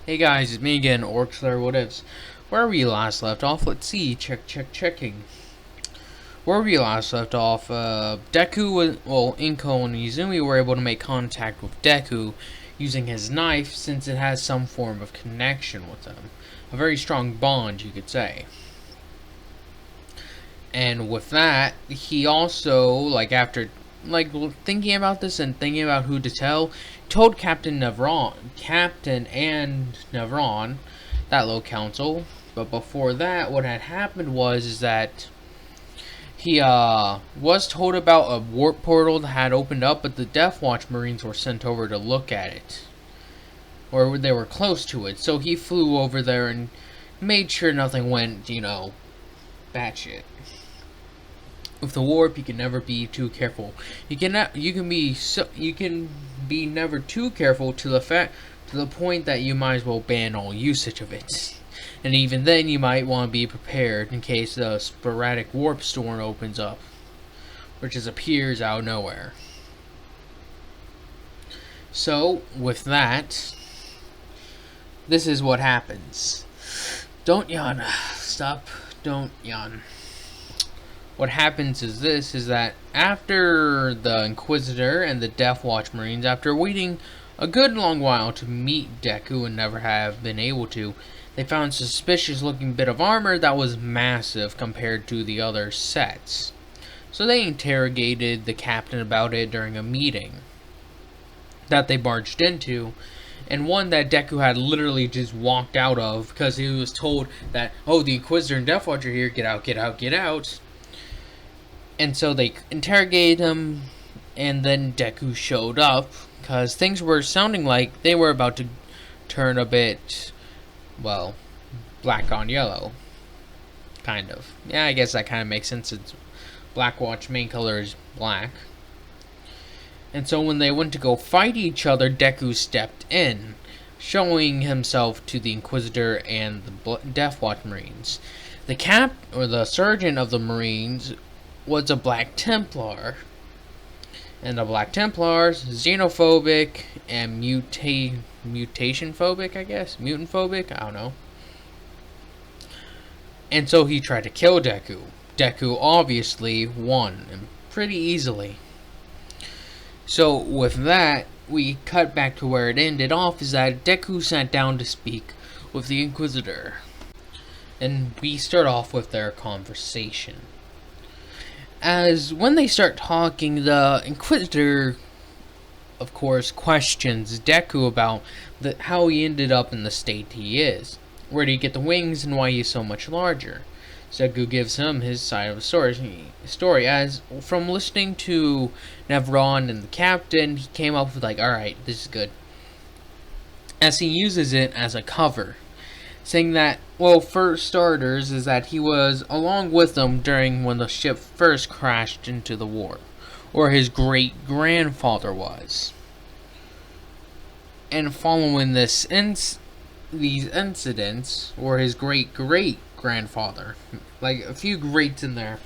Hey guys, it's me again, Orkslayer What Ifs. Where we last left off, let's see, checking. Where we last left off, Deku was, Inko and Izumi were able to make contact with Deku using his knife since it has some form of connection with them. A very strong bond, you could say. And with that, he also, after thinking about this and thinking about who to tell, told Captain and Nevron, that little council. But before that, what had happened was that he was told about a warp portal that had opened up, but the Death Watch Marines were sent over to look at it, or they were close to it. So he flew over there and made sure nothing went, batshit. With the warp, you can never be too careful. You can be never too careful to the point that you might as well ban all usage of it. And even then, you might want to be prepared in case the sporadic warp storm opens up, which just appears out of nowhere. So, with that, this is what happens. Don't yawn. Stop. Don't yawn. What happens is that after the Inquisitor and the Death Watch Marines, after waiting a good long while to meet Deku and never have been able to, they found a suspicious looking bit of armor that was massive compared to the other sets. So they interrogated the captain about it during a meeting that they barged into, and one that Deku had literally just walked out of because he was told that, oh, the Inquisitor and Death Watch are here, get out, get out, get out. And so they interrogated him, and then Deku showed up, because things were sounding like they were about to turn a bit, well, black on yellow. Kind of. Yeah, I guess that kind of makes sense. It's Blackwatch main color is black. And so when they went to go fight each other, Deku stepped in, showing himself to the Inquisitor and the Death Watch Marines. The sergeant of the Marines was a Black Templar, and the Black Templars xenophobic and mutation phobic, I guess, mutant phobic, I don't know. And so he tried to kill Deku. Deku obviously won, and pretty easily. So with that, we cut back to where it ended off, is that Deku sat down to speak with the Inquisitor, and we start off with their conversation. As when they start talking, the Inquisitor, of course, questions Deku about how he ended up in the state he is. Where did he get the wings and why he's so much larger? Deku gives him his side of the story. As from listening to Nevron and the captain, he came up with alright, this is good. As he uses it as a cover, saying that, well, for starters, is that he was along with them during when the ship first crashed into the warp, or his great-grandfather was. And following these incidents, or his great-great-grandfather, like a few greats in there,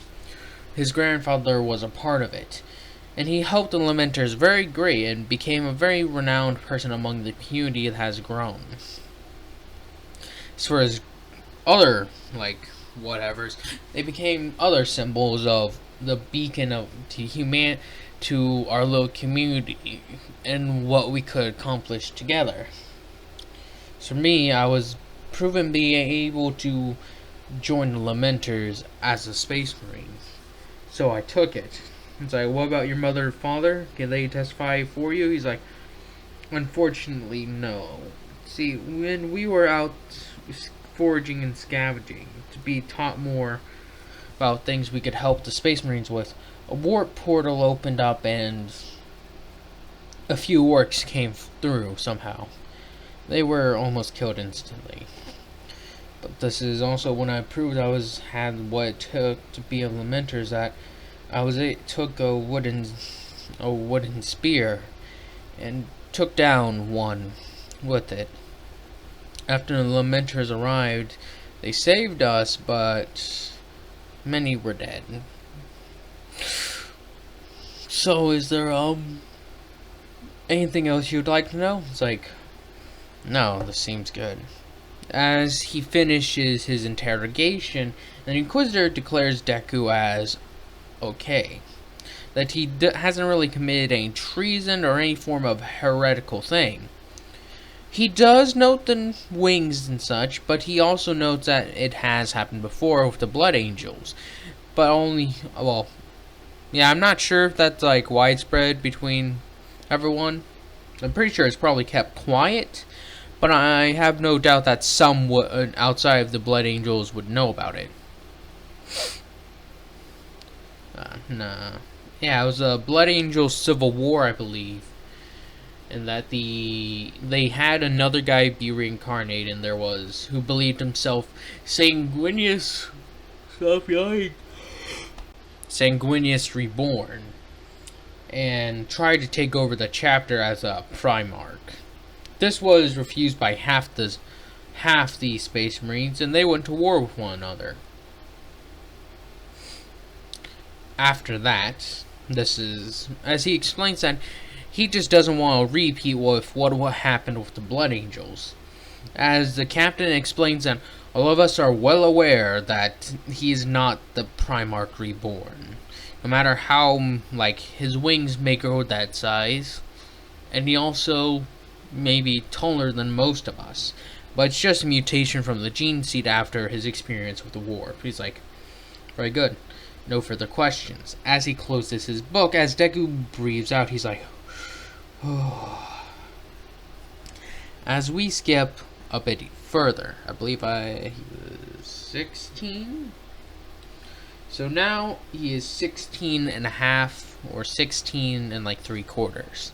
his grandfather was a part of it. And he helped the Lamenters very great and became a very renowned person among the community that has grown. As far as other, whatevers, they became other symbols of the beacon of to our little community and what we could accomplish together. So for me, I was proven being able to join the Lamenters as a Space Marine. So I took it. It's like, what about your mother and father? Can they testify for you? He's like, unfortunately, no. See, when we were out foraging and scavenging to be taught more about things we could help the Space Marines with, a warp portal opened up and a few orcs came through somehow. They were almost killed instantly. But this is also when I proved had what it took to be a lamenter, is that took a wooden spear and took down one with it. After the Lamenters arrived, they saved us, but many were dead. So, is there anything else you'd like to know? It's like, No, this seems good. As he finishes his interrogation, the Inquisitor declares Deku as okay. That he hasn't really committed any treason or any form of heretical thing. He does note the wings and such, but he also notes that it has happened before with the Blood Angels. But only, well, yeah, I'm not sure if that's like widespread between everyone. I'm pretty sure it's probably kept quiet, but I have no doubt that some outside of the Blood Angels would know about it. Nah. Yeah, it was a Blood Angel Civil War, I believe. And that they had another guy be reincarnated, and there was who believed himself Sanguinius. Stop yelling. Sanguinius Reborn, and tried to take over the chapter as a Primarch. This was refused by half the Space Marines, and they went to war with one another. After that, this is as he explains that he just doesn't want to repeat with what happened with the Blood Angels. As the captain explains that all of us are well aware that he is not the Primarch Reborn. No matter how, like, his wings may grow that size. And he also may be taller than most of us. But it's just a mutation from the gene seed after his experience with the war. He's like, very good. No further questions. As he closes his book, as Deku breathes out, he's like, as we skip a bit further, I believe he was 16. So now he is 16 and a half, or 16 and like 3/4.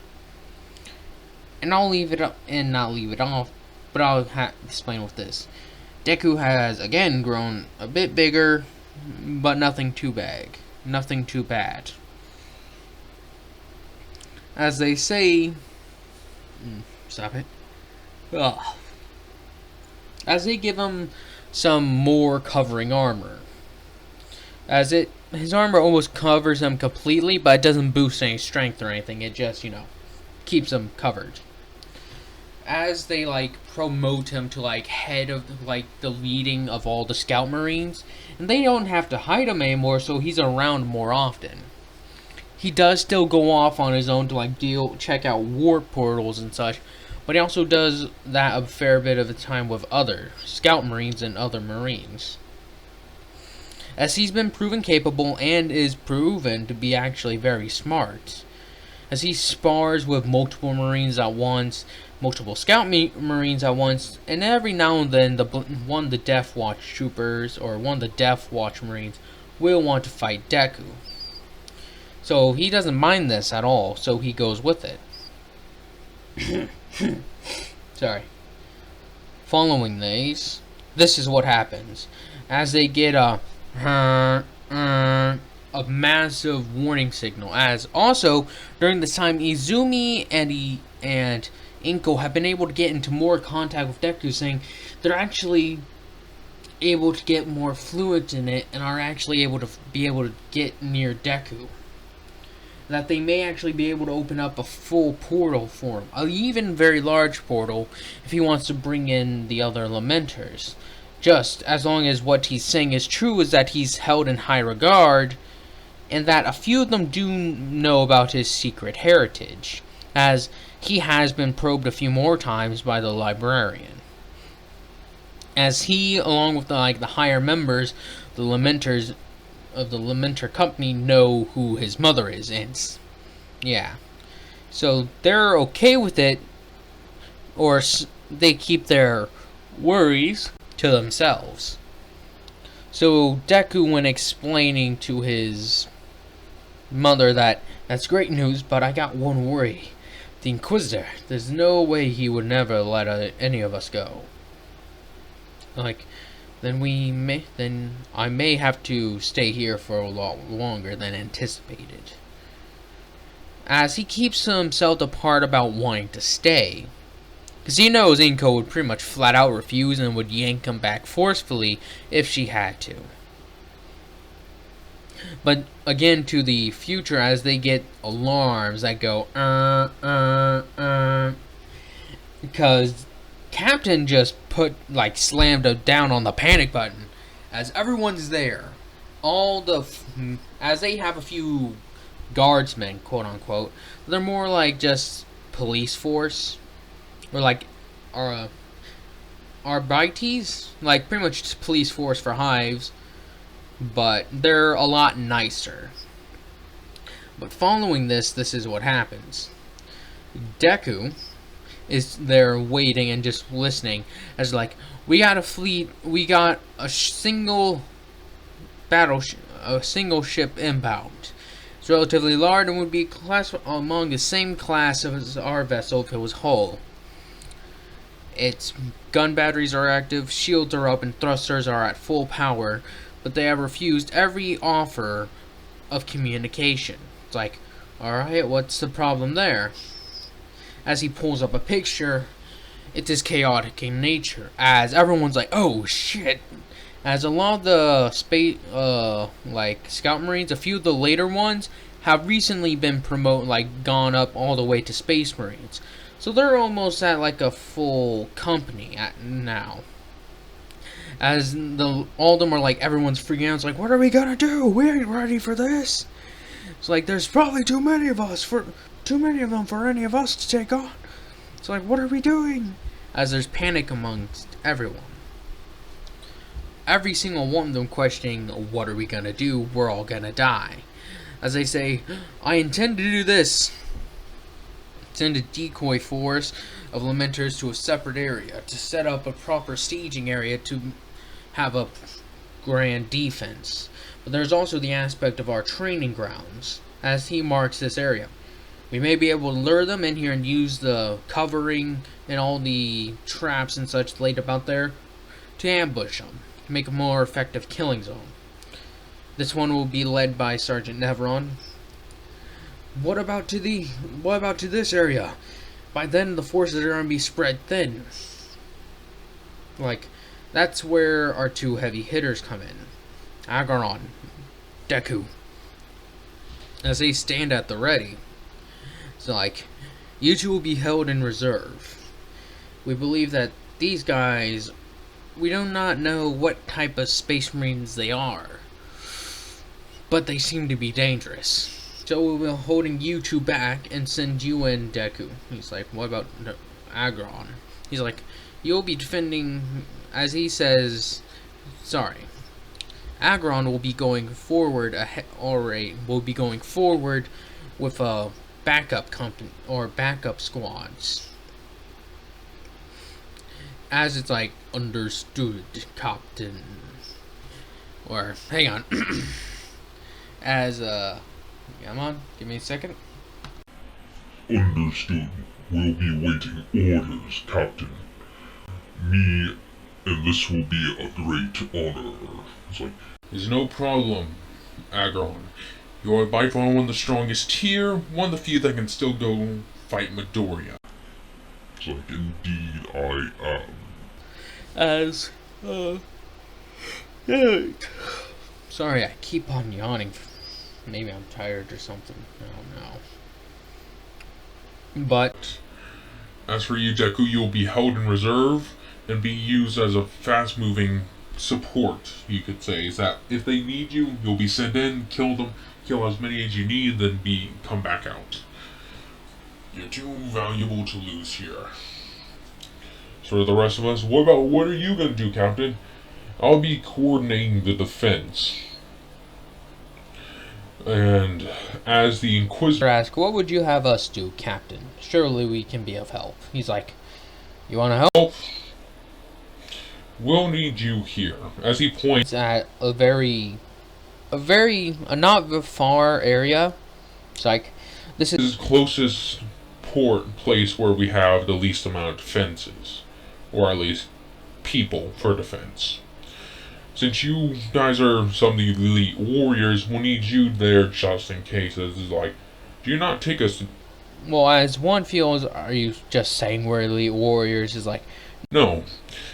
And I'll leave it up and not leave it off, but I'll explain with this. Deku has again grown a bit bigger, but nothing too bad. Nothing too bad. As they say, stop it. Ugh. As they give him some more covering armor. His armor almost covers him completely, but it doesn't boost any strength or anything. It just, keeps him covered. As they promote him to head of the leading of all the Scout Marines, and they don't have to hide him anymore, so he's around more often. He does still go off on his own to check out warp portals and such, but he also does that a fair bit of the time with other Scout Marines and other Marines. As he's been proven capable and is proven to be actually very smart. As he spars with multiple Marines at once, multiple Scout Marines at once, and every now and then one of the Death Watch troopers or one of the Death Watch Marines will want to fight Deku. So he doesn't mind this at all, so he goes with it. Sorry. Following these, this is what happens. As they get a massive warning signal. As also, during this time, Izumi and Inko have been able to get into more contact with Deku, saying they're actually able to get more fluid in it and are actually able to get near Deku. That they may actually be able to open up a full portal for him, an even very large portal, if he wants to bring in the other Lamenters. Just as long as what he's saying is true, is that he's held in high regard, and that a few of them do know about his secret heritage, as he has been probed a few more times by the librarian. As he, along with the higher members, the Lamenters of the Lamenter company, know who his mother is, and yeah, so they're okay with it, or they keep their worries to themselves. So Deku, when explaining to his mother that's great news, but I got one worry. The Inquisitor, there's no way he would never let any of us go. Then I may have to stay here for a lot longer than anticipated. As he keeps himself apart about wanting to stay. Because he knows Inko would pretty much flat out refuse and would yank him back forcefully if she had to. But again, to the future, as they get alarms that go, because Captain just slammed down on the panic button as everyone's there. As they have a few guardsmen, quote unquote, they're more like just police force, or like our Arbites, like pretty much police force for hives, but they're a lot nicer. But following this is what happens. Deku is there waiting and just listening as like, we got a fleet, we got a single ship inbound. It's relatively large and would be classed among the same class as our vessel if it was whole. Its gun batteries are active, shields are up, and thrusters are at full power, but they have refused every offer of communication. It's like, alright, what's the problem there? As he pulls up a picture, it is chaotic in nature, as everyone's like, oh shit. As a lot of the space, scout marines, a few of the later ones have recently been gone up all the way to space marines. So they're almost at like a full company now. As all of them are like, everyone's freaking out. It's like, what are we gonna do? We ain't ready for this. It's like, there's probably too many of them for any of us to take on. It's like, what are we doing? As there's panic amongst everyone. Every single one of them questioning, what are we gonna do? We're all gonna die. As they say, I intend to do this. Send a decoy force of lamenters to a separate area to set up a proper staging area to have a grand defense. But there's also the aspect of our training grounds, as he marks this area. We may be able to lure them in here and use the covering and all the traps and such laid about there to ambush them, to make a more effective killing zone. This one will be led by Sergeant Nevron. What about to this area? By then the forces are going to be spread thin. Like, that's where our two heavy hitters come in. Agaron, Deku. As they stand at the ready. So like, you two will be held in reserve. We believe that these guys, we do not know what type of space marines they are, but they seem to be dangerous. So we'll be holding you two back and send you in, Deku. He's like, what about Agron? He's like, you'll be defending, as he says, sorry. Agron will be going forward with a backup company or backup squads. As it's like, understood, Captain. Or hang on. As come on, give me a second. Understood. We'll be waiting orders, Captain. Me, and this will be a great honor. It's like, there's no problem, Agron. You're by far one of the strongest here, one of the few that can still go fight Midoriya. It's like, indeed I am. Sorry, I keep on yawning. Maybe I'm tired or something. I don't know. But as for you, Deku, you'll be held in reserve and be used as a fast-moving support, you could say. Is that if they need you, you'll be sent in, kill them, kill as many as you need, then come back out. You're too valuable to lose here. So the rest of us, what are you gonna do, Captain? I'll be coordinating the defense. And as the Inquisitor asks, what would you have us do, Captain? Surely we can be of help. He's like, you want to help? We'll need you here. As he points at a not far area. It's like, this is the closest place where we have the least amount of defenses, or at least people for defense. Since you guys are some of the elite warriors, we'll need you there just in case. This is like, do you not take us? Well, as one feels, are you just saying we're elite warriors? Is like, no.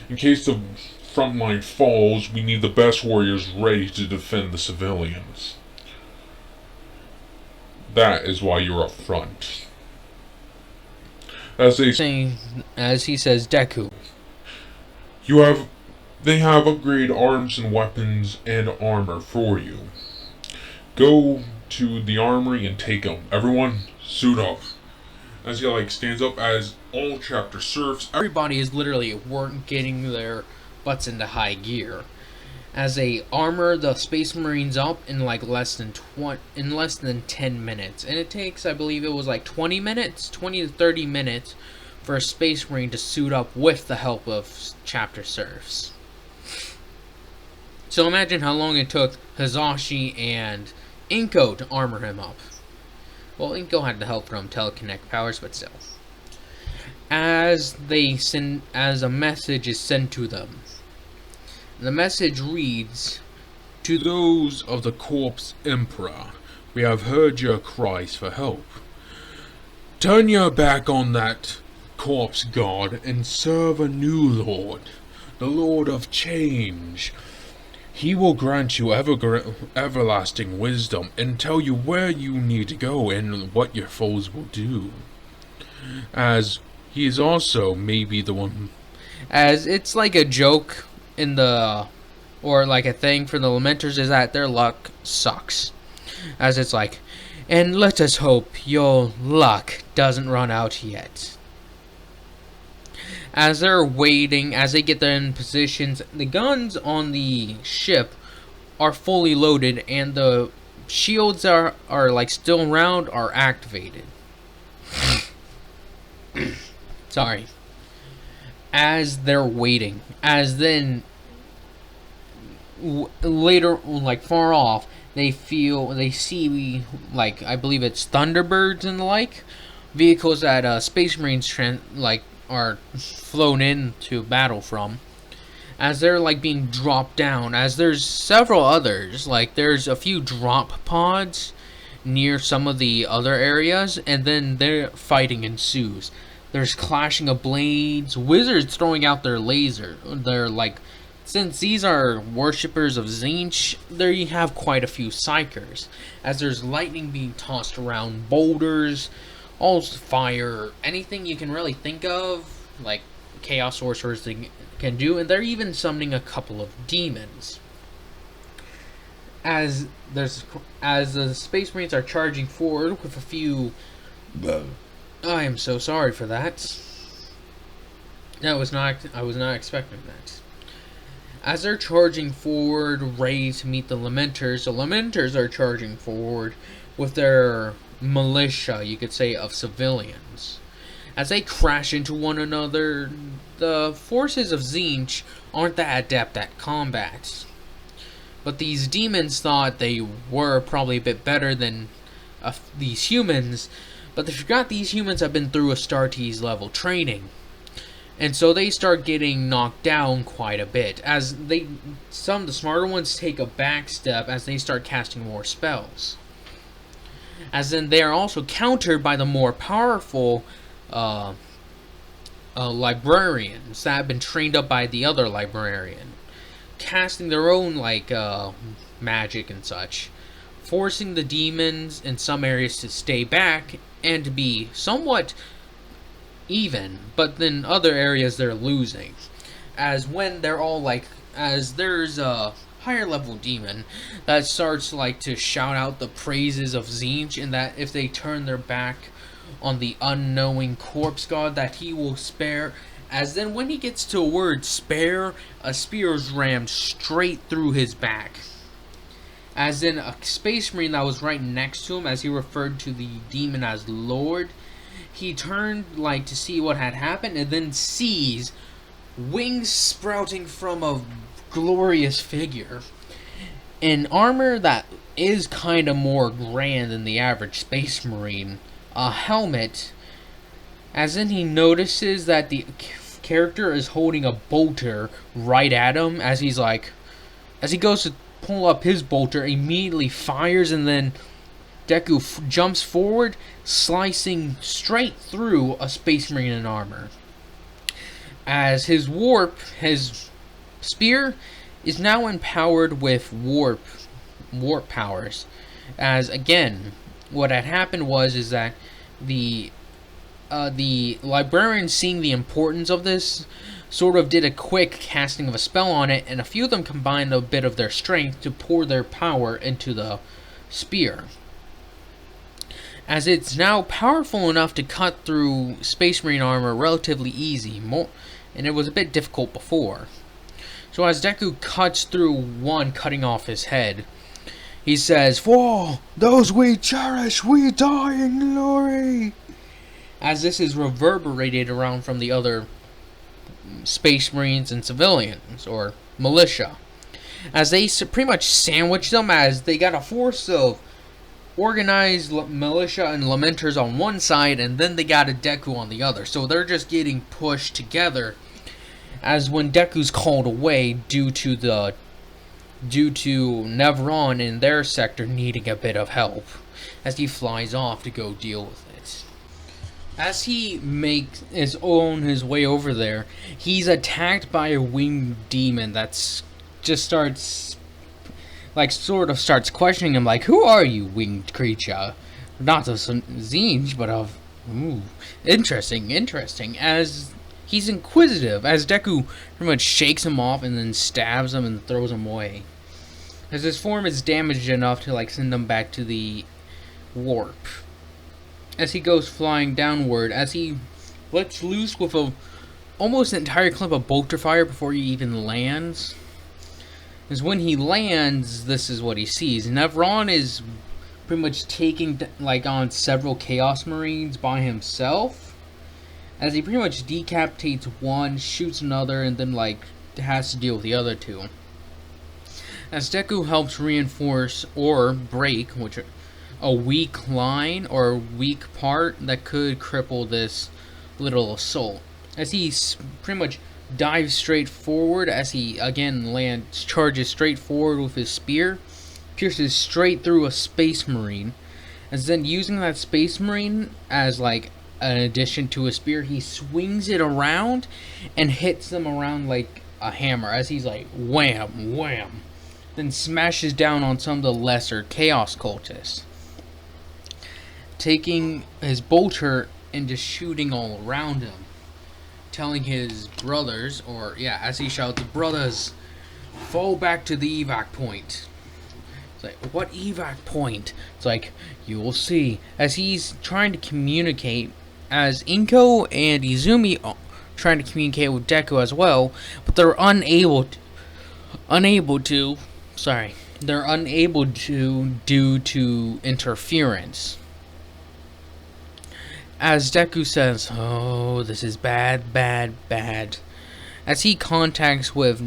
In case the front line falls, we need the best warriors ready to defend the civilians. That is why you're up front. As he says, Deku. They have upgraded arms and weapons and armor for you. Go to the armory and take them. Everyone, suit up. As he stands up, as all chapter serfs. Everybody is literally getting their butts into high gear. As they armor the Space Marines up in less than 10 minutes, and it takes, I believe it was 20 to 30 minutes for a Space Marine to suit up with the help of chapter serfs. So imagine how long it took Hazashi and Inko to armor him up. Well, Inko had the help from telekinetic powers, but still. As a message is sent to them. The message reads, "To those of the Corpse Emperor, we have heard your cries for help. Turn your back on that corpse god and serve a new lord, the Lord of Change. He will grant you everlasting wisdom and tell you where you need to go and what your foes will do. As he is also maybe the one..." As it's like a joke or a thing for the lamenters, is that their luck sucks. As it's and let us hope your luck doesn't run out yet. As they're waiting, as they get in positions, the guns on the ship are fully loaded and the shields are still around, are activated. Sorry. As they're waiting, as then later, far off, they see I believe it's Thunderbirds and the vehicles that Space Marines are flown into battle from, as they're being dropped down. As there's several others, there's a few drop pods near some of the other areas, and then their fighting ensues. There's clashing of blades, wizards throwing out their laser. They're since these are worshippers of Tzeentch, there you have quite a few psychers. As there's lightning being tossed around, boulders, all fire, anything you can really think of, chaos sorcerers can do, and they're even summoning a couple of demons. As the Space Marines are charging forward with a few... I am so sorry for that. I was not expecting that. As they're charging forward, ready to meet the Lamenters are charging forward with their militia, you could say, of civilians. As they crash into one another, the forces of Tzeentch aren't that adept at combat. But these demons thought they were probably a bit better than these humans, but they forgot these humans have been through Astartes level training. And so they start getting knocked down quite a bit, as some of the smarter ones take a back step as they start casting more spells. As then they are also countered by the more powerful librarians that have been trained up by the other librarian, casting their own magic and such, forcing the demons in some areas to stay back and to be somewhat even, but then other areas they're losing. As when they're all as there's a higher level demon that starts to shout out the praises of Tzeentch, and that if they turn their back on the unknowing corpse god, that he will spare. As then when he gets to a word spare, a spear is rammed straight through his back. As in a Space Marine that was right next to him, as he referred to the demon as Lord, he turned to see what had happened, and then sees wings sprouting from a glorious figure in armor that is kind of more grand than the average Space Marine, a helmet. As then he notices that the character is holding a bolter right at him, as he's as he goes to pull up his bolter, immediately fires, and then Deku jumps forward, slicing straight through a Space Marine in armor. As his spear is now empowered with warp powers. As again, what had happened is that the the librarian, seeing the importance of this, sort of did a quick casting of a spell on it, and a few of them combined a bit of their strength to pour their power into the spear. As it's now powerful enough to cut through Space Marine armor relatively easy, and it was a bit difficult before. So as Deku cuts through one, cutting off his head, he says, "For those we cherish, we die in glory." As this is reverberated around from the other Space Marines and civilians, or militia, as they pretty much sandwich them, as they got a force of organized militia and lamenters on one side, and then they got a Deku on the other. So they're just getting pushed together, as when Deku's called away due to Nevron in their sector needing a bit of help, as he flies off to go deal with it. As he makes his way over there, he's attacked by a winged demon that's just starts questioning him, like, "Who are you, winged creature? Not of Zinj, but of..." Ooh, interesting, as he's inquisitive, as Deku pretty much shakes him off and then stabs him and throws him away, as his form is damaged enough to, send him back to the warp. As he goes flying downward, as he lets loose with almost an entire clip of bolter fire before he even lands. Because when he lands, this is what he sees. Nevron is pretty much taking on several Chaos Marines by himself, as he pretty much decapitates one, shoots another, and then has to deal with the other two. As Deku helps reinforce or break a weak line or weak part that could cripple this little assault, as he pretty much dives straight forward, as he again charges straight forward with his spear, pierces straight through a Space Marine, as then using that Space Marine as an addition to a spear, he swings it around and hits them around like a hammer, as he's wham, wham, then smashes down on some of the lesser Chaos cultists, taking his bolter and just shooting all around him, telling his brothers, as he shouts, "Brothers, fall back to the evac point." It's what evac point? It's you will see. As he's trying to communicate, as Inko and Izumi are trying to communicate with Deku as well, but they're unable to due to interference. As Deku says, "Oh, this is bad, bad, bad." As he contacts with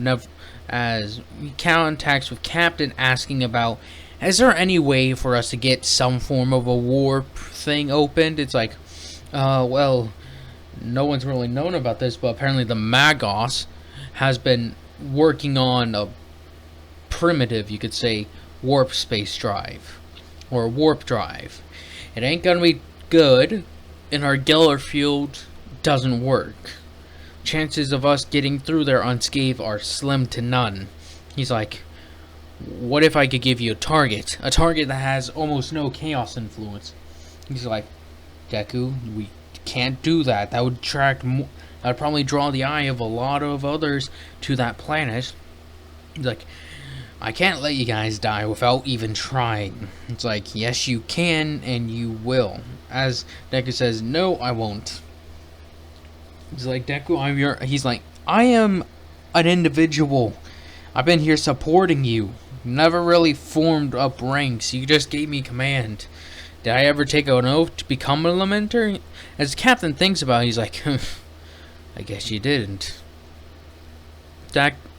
Captain, asking about, "Is there any way for us to get some form of a warp thing opened?" It's well, no one's really known about this, but apparently the Magos has been working on a primitive, you could say, warp space drive, or warp drive. It ain't gonna be good, and our Geller field doesn't work. Chances of us getting through there unscathed are slim to none. He's "What if I could give you a target that has almost no chaos influence?" He's "Deku, we can't do that. That would probably draw the eye of a lot of others to that planet." He's "I can't let you guys die without even trying." It's "Yes, you can, and you will." As Deku says, "No, I won't." He's "Deku, He's "I am an individual. I've been here supporting you. Never really formed up ranks. You just gave me command. Did I ever take an oath to become a lamenter?" As the captain thinks about it, he's "I guess you didn't."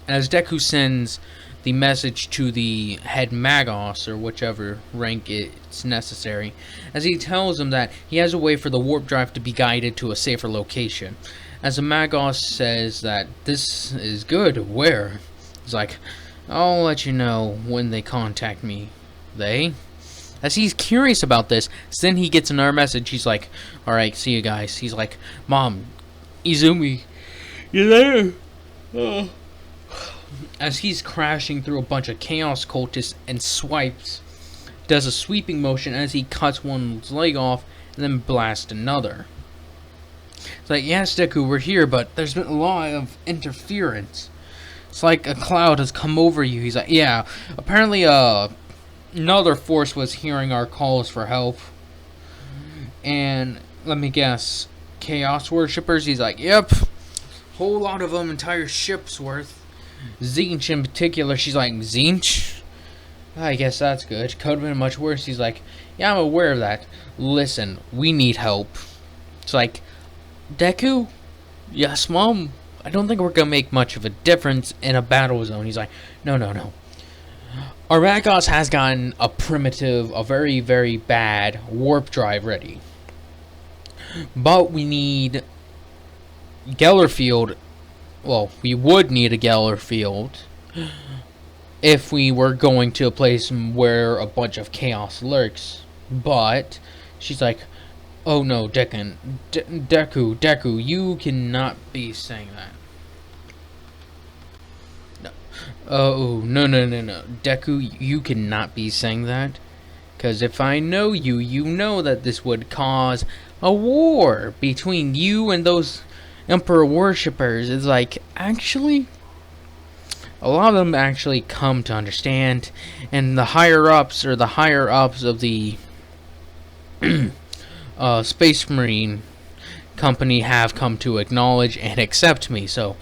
As Deku sends the message to the head Magos, or whichever rank it's necessary, as he tells him that he has a way for the warp drive to be guided to a safer location. As the Magos says that this is good, where? He's "I'll let you know when they contact me." They? As he's curious about this, then he gets another message. He's "Alright, see you guys." He's "Mom, Izumi, you there?" Oh. As he's crashing through a bunch of Chaos cultists and does a sweeping motion as he cuts one's leg off and then blasts another. It's like, yes, Deku, we're here, but there's been a lot of interference. It's like a cloud has come over you. He's like, yeah, apparently another force was hearing our calls for help. And let me guess, Chaos Worshippers? He's like, yep, whole lot of them, entire ship's worth. Zinch in particular, she's like, Zinch? I guess that's good. Could have been much worse. He's like, yeah, I'm aware of that. Listen, we need help. It's like, Deku? Yes, Mom? I don't think we're gonna make much of a difference in a battle zone. He's like, no. Aragos has gotten a primitive, a very, very bad warp drive ready. But we need Gellerfield. Well, we would need a Gellerfield if we were going to a place where a bunch of chaos lurks. But she's like, oh no, Deku, you cannot be saying that. No. Oh, no. Deku, you cannot be saying that. Because if I know you, you know that this would cause a war between you and those Emperor worshippers. It's like, actually, a lot of them actually come to understand. And the higher-ups of the Space Marine Company have come to acknowledge and accept me. So,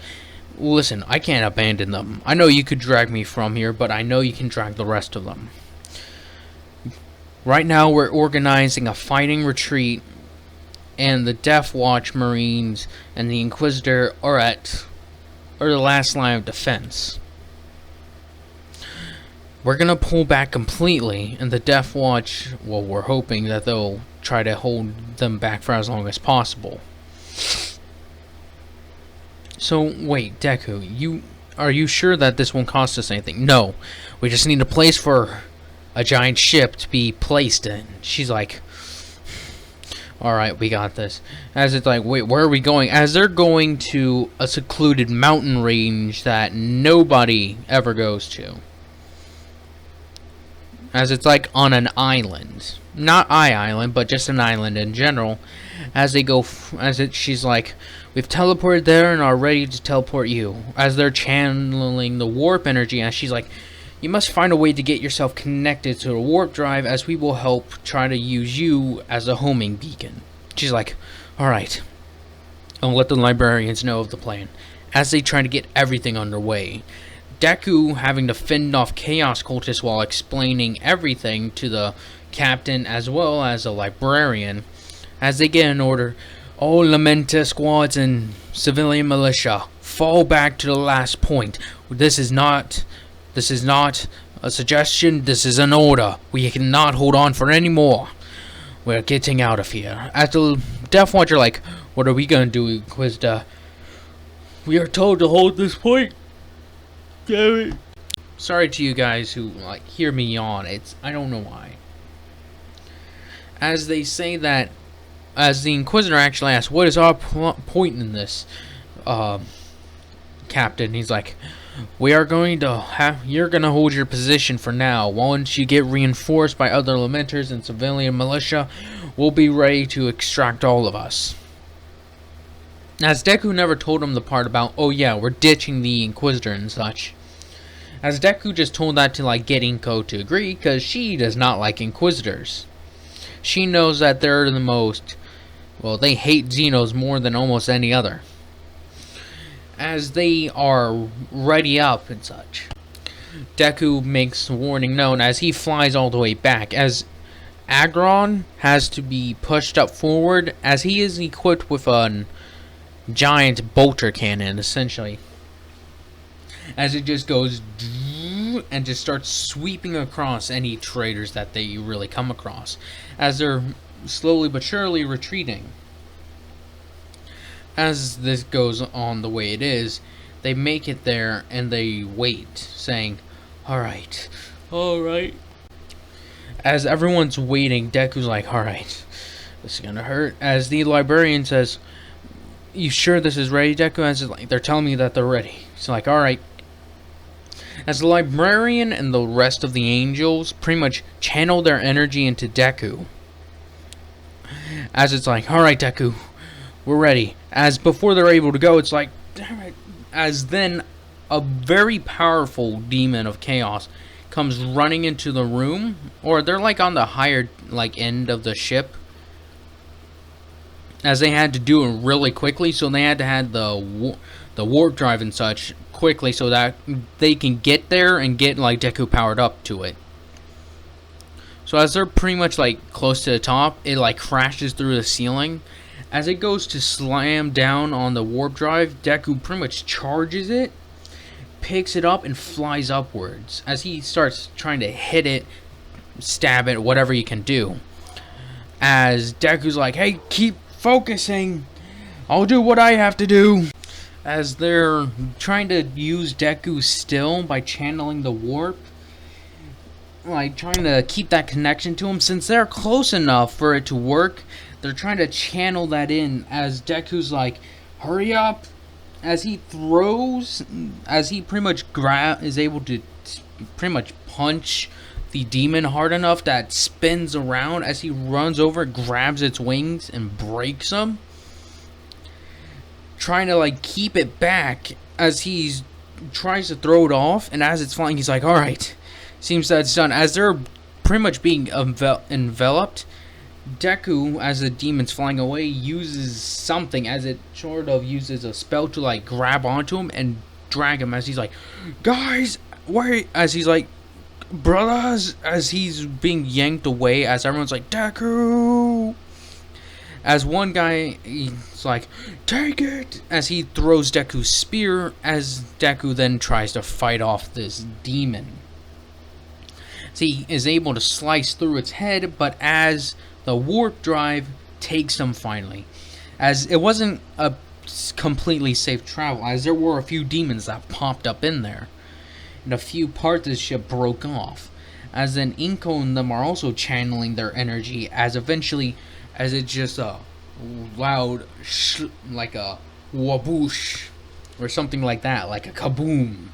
listen, I can't abandon them. I know you could drag me from here, but I know you can drag the rest of them. Right now, we're organizing a fighting retreat, and the Death Watch Marines and the Inquisitor are the last line of defense. We're gonna pull back completely, and the Death Watch, well, we're hoping that they'll try to hold them back for as long as possible. So, wait, Deku, are you sure that this won't cost us anything? No, we just need a place for a giant ship to be placed in. She's like, alright, we got this. As it's like, wait, where are we going? As they're going to a secluded mountain range that nobody ever goes to. As it's like on an island. Not Island, but just an island in general. As they go, she's like, we've teleported there and are ready to teleport you. As they're channeling the warp energy, and she's like, you must find a way to get yourself connected to the warp drive, as we will help try to use you as a homing beacon. She's like, alright. I'll let the librarians know of the plan. As they try to get everything underway. Deku having to fend off chaos cultists while explaining everything to the captain as well as a librarian. As they get an order, all lamenter squads and civilian militia, fall back to the last point. This is not a suggestion, this is an order. We cannot hold on for any more. We're getting out of here. As the Death Watch are like, what are we gonna do, Inquisitor? We are told to hold this point. Damn it. Sorry to you guys who hear me yawn. I don't know why. As they say that, as the Inquisitor actually asks, what is our point in this, Captain? He's like, you're gonna hold your position for now. Once you get reinforced by other lamenters and civilian militia, we'll be ready to extract all of us. As Deku never told him the part about, oh yeah, we're ditching the Inquisitor and such. As Deku just told that to get Inko to agree, because she does not like Inquisitors. She knows that they're the most, well, they hate Xenos more than almost any other. As they are ready up and such, Deku makes the warning known as he flies all the way back, as Agron has to be pushed up forward, as he is equipped with a giant bolter cannon, essentially. As it just goes and just starts sweeping across any traitors that they really come across, as they're slowly but surely retreating. As this goes on the way it is, they make it there and they wait, saying, alright. As everyone's waiting, Deku's like, alright, this is gonna hurt. As the librarian says, you sure this is ready, Deku? As it's like, they're telling me that they're ready. It's like, alright. As the librarian and the rest of the angels pretty much channel their energy into Deku. As it's like, alright, Deku, we're ready. As before they're able to go, it's like, damn it. As then a very powerful demon of chaos comes running into the room, or they're like on the higher like end of the ship, as they had to do it really quickly, so they had to have the warp drive and such quickly so that they can get there and get like Deku powered up to it. So as they're pretty much like close to the top, it like crashes through the ceiling. As it goes to slam down on the warp drive, Deku pretty much charges it, picks it up, and flies upwards. As he starts trying to hit it, stab it, whatever you can do. As Deku's like, hey, keep focusing. I'll do what I have to do. As they're trying to use Deku still by channeling the warp, like trying to keep that connection to him, since they're close enough for it to work, they're trying to channel that in. As Deku's like, hurry up. As he throws, as he pretty much is able to pretty much punch the demon hard enough that spins around. As he runs over, grabs its wings and breaks them, trying to like keep it back. As he tries to throw it off, and as it's flying, he's like, alright, seems that it's done. As they're pretty much being enveloped, Deku, as the demon's flying away, uses something, as it sort of uses a spell to like grab onto him and drag him. As he's like, guys, wait. As he's like, brothers, as he's being yanked away, as everyone's like, Deku. As one guy, he's like, take it. As he throws Deku's spear, as Deku then tries to fight off this demon. So he is able to slice through its head, but as the warp drive takes them finally. As it wasn't a completely safe travel, as there were a few demons that popped up in there. And a few parts of the ship broke off. As then Inko and them are also channeling their energy, as eventually, as it's just a loud like a waboosh or something like that, like a kaboom.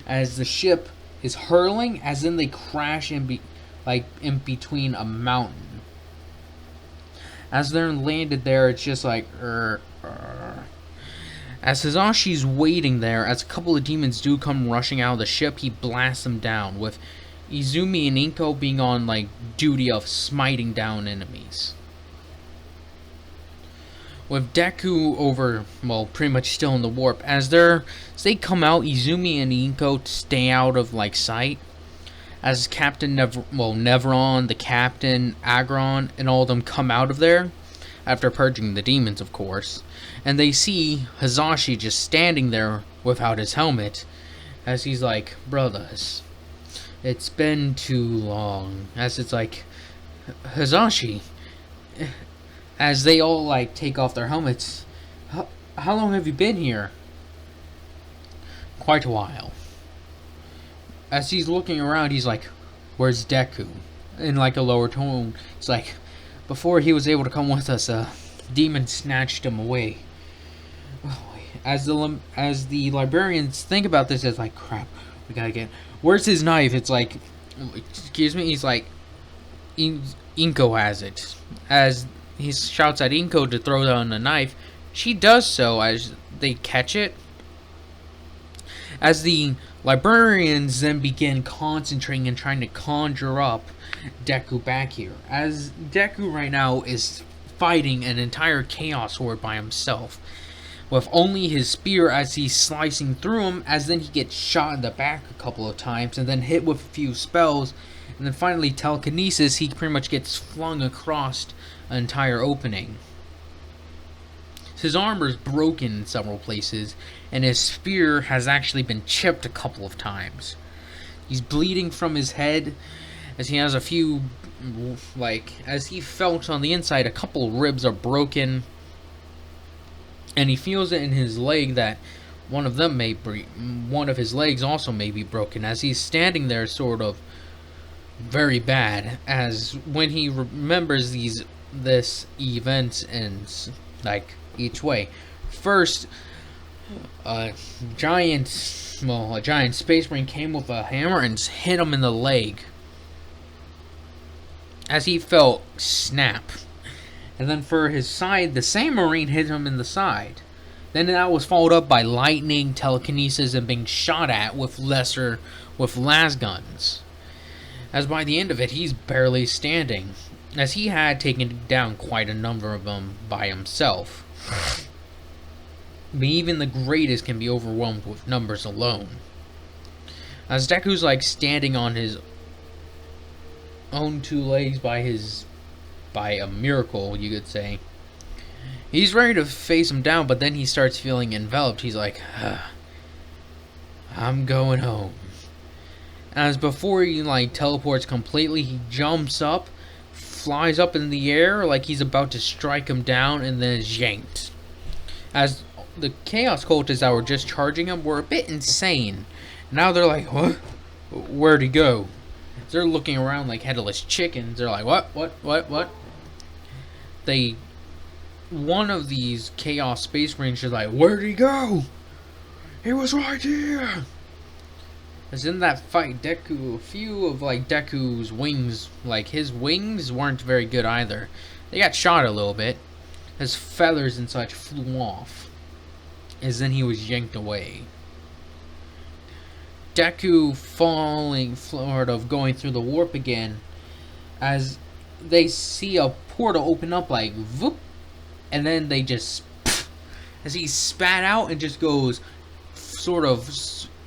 As the ship is hurling, as then they crash in between a mountain. As they're landed there, it's just like, As Sasashi's waiting there, as a couple of demons do come rushing out of the ship, he blasts them down, with Izumi and Inko being on like duty of smiting down enemies. With Deku over, well, pretty much still in the warp, as they come out, Izumi and Inko stay out of like sight. As Captain Nevron, the Captain, Agron, and all of them come out of there, after purging the demons, of course, and they see Hazashi just standing there without his helmet, as he's like, brothers, it's been too long. As it's like, Hazashi, as they all like take off their helmets, how long have you been here? Quite a while. As he's looking around, he's like, where's Deku? In like a lower tone, it's like, before he was able to come with us, a demon snatched him away. As the librarians think about this, it's like, crap, we gotta get, where's his knife? It's like, excuse me, he's like, Inko has it. As he shouts at Inko to throw down the knife, she does so as they catch it. As the librarians then begin concentrating and trying to conjure up Deku back here. As Deku right now is fighting an entire chaos horde by himself, with only his spear as he's slicing through him, as then he gets shot in the back a couple of times, and then hit with a few spells, and then finally telekinesis, he pretty much gets flung across an entire opening. His armor's broken in several places, and his spear has actually been chipped a couple of times. He's bleeding from his head, as he has a few, like, as he felt on the inside, a couple of ribs are broken, and he feels it in his leg that one of his legs also may be broken, as he's standing there sort of very bad, as when he remembers this event and like each way. First, a giant space marine came with a hammer and hit him in the leg, as he felt snap. And then for his side, the same Marine hit him in the side. Then that was followed up by lightning, telekinesis, and being shot at with las guns. As by the end of it, he's barely standing, as he had taken down quite a number of them by himself. But even the greatest can be overwhelmed with numbers alone. As Deku's like standing on his own two legs by a miracle, you could say. He's ready to face him down, but then he starts feeling enveloped. He's like, I'm going home. As before he like teleports completely, he jumps up, flies up in the air like he's about to strike him down, and then is yanked. As the Chaos Cultists that were just charging him were a bit insane. Now they're like, what? Where'd he go? They're looking around like headless chickens. They're like, what? One of these Chaos Space Marines is like, where'd he go? He was right here. As in that fight, Deku, a few of like Deku's wings, like his wings weren't very good either. They got shot a little bit. His feathers and such flew off. As then he was yanked away. Deku falling, sort of going through the warp again, as they see a portal open up like voop, and then they just, as he spat out and just goes, sort of,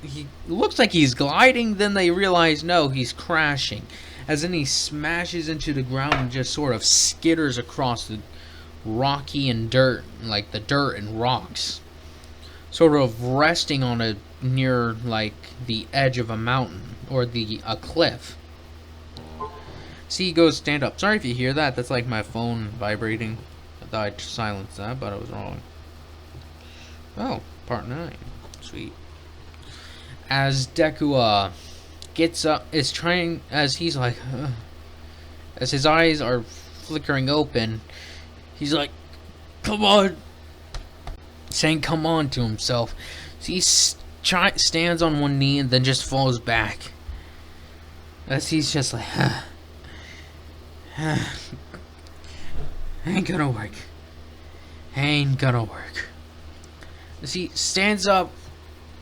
he looks like he's gliding, then they realize no, he's crashing, as then he smashes into the ground and just sort of skitters across the rocky and dirt, like the dirt and rocks, sort of resting on a near like the edge of a mountain or a cliff. See, he goes stand up. Sorry if you hear that. That's like my phone vibrating. I thought I'd silence that, but I was wrong. Oh, part 9. Sweet. As Deku gets up, is trying, as he's like, as his eyes are flickering open, he's like, come on, saying come on to himself. So he stands on one knee and then just falls back, as he's just like, ain't gonna work. Ain't gonna work. As he stands up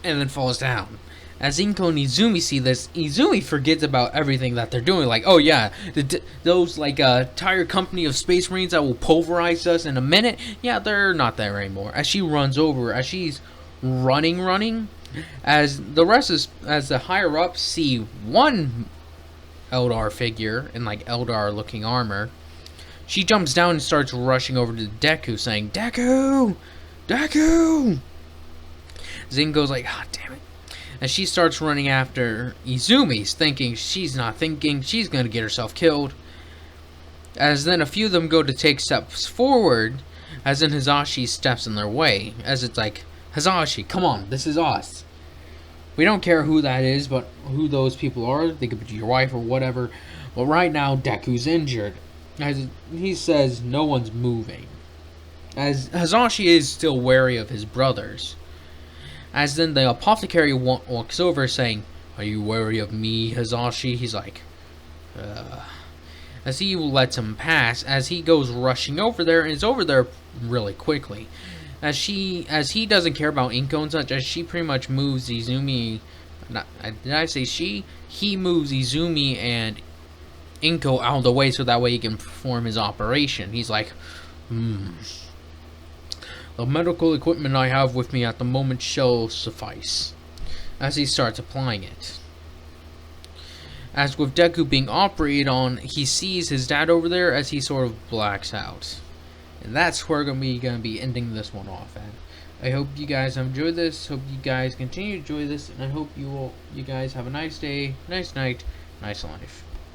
and then falls down. As Inko and Izumi see this, Izumi forgets about everything that they're doing. Like, oh yeah, those like entire company of space marines that will pulverize us in a minute. Yeah, they're not there anymore. As she runs over, as she's running, as the higher ups see one Eldar figure in like Eldar looking armor, she jumps down and starts rushing over to Deku, saying, Deku! Deku! Zing goes like, ah, damn it. As she starts running after Izumi's, thinking she's not thinking, she's gonna get herself killed. As then a few of them go to take steps forward, as then Hizashi steps in their way. As it's like, Hizashi, come on, this is us. We don't care who that is, but who those people are. They could be your wife or whatever. But right now, Deku's injured. As he says, no one's moving. As Hizashi is still wary of his brothers. As then the apothecary walks over saying, are you wary of me, Hizashi? He's like, As he lets him pass, as he goes rushing over there, and is over there really quickly. As he doesn't care about Inko and such, as she pretty much moves Izumi, did I say she? He moves Izumi and Inko out of the way so that way he can perform his operation. He's like, the medical equipment I have with me at the moment shall suffice. As he starts applying it. As with Deku being operated on, he sees his dad over there as he sort of blacks out. And that's where we're gonna be ending this one off at. I hope you guys have enjoyed this. Hope you guys continue to enjoy this, and I hope you guys have a nice day, nice night, nice life.